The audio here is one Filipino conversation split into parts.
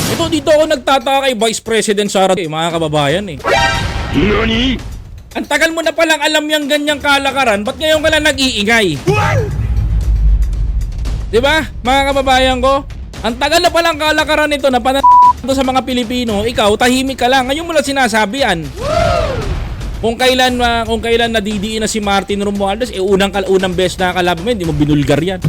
Ito, dito ako nagtataka kay Vice President Sara, mga kababayan eh. NANI?! Ang tagal mo na palang alam yung ganyang kalakaran, ba't ngayon ka lang nag-iingay? Diba, mga kababayan ko? Ang tagal na palang kalakaran nito na sa mga Pilipino, ikaw, tahimik ka lang. Ngayon mo lang sinasabi yan. Kung kailan nadidiin na si Martin Romualdez, unang beses na kalaban mo, hindi mo binulgar yan.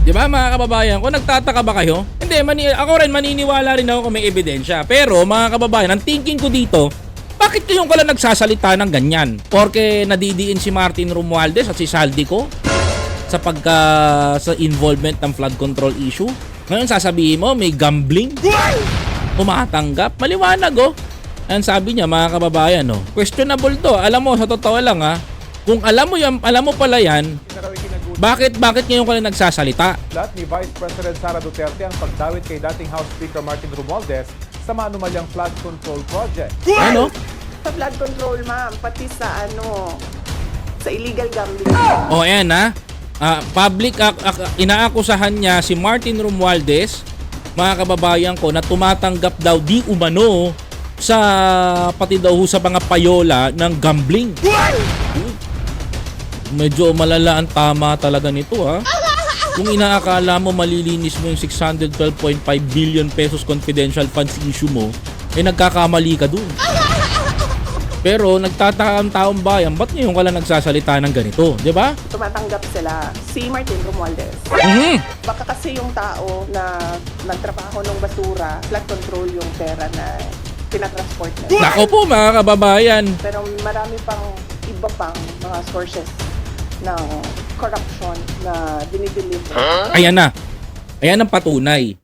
Di ba mga kababayan? Kung nagtataka ba kayo? Hindi, ako rin maniniwala rin ako kung may ebidensya. Pero mga kababayan, ang thinking ko dito, bakit kayong ka lang nagsasalita ng ganyan? Porque nadidiin si Martin Romualdez at si Saldico sa involvement ng flood control issue. Ngayon sasabihin mo may gambling? Umatanggap? Maliwanag oh. Ang sabi niya mga kababayan, no? Questionable to. Alam mo, sa totoo lang ha, kung alam mo pala yan, bakit ngayon ka lang nagsasalita? Lahat ni Vice President Sara Duterte ang pagdawit kay dating House Speaker Martin Romualdez sa maanumalyang flood control project. Ano? Sa flood control, ma'am, pati sa sa illegal gambling. O ayan ha, inaakusahan niya si Martin Romualdez, mga kababayan ko, na tumatanggap daw di umano sa pati daw sa mga payola ng gambling. Medyo malala ang tama talaga nito ha. Kung inaakala mo malilinis mo yung 612.5 billion pesos confidential funds issue mo, nagkakamali ka dun. Pero nagtataka ang taong bayan, ba't ngayon ka lang nagsasalita ng ganito, di ba? Tumatanggap sila si Martin Romualdez. Baka kasi yung tao na nagtrabaho ng basura, flood control yung pera na tinatransport na. Nako po mga kababayan. Pero marami pang iba pang mga sources ng corruption na dinideliver. Ayan na. Ayan ang patunay.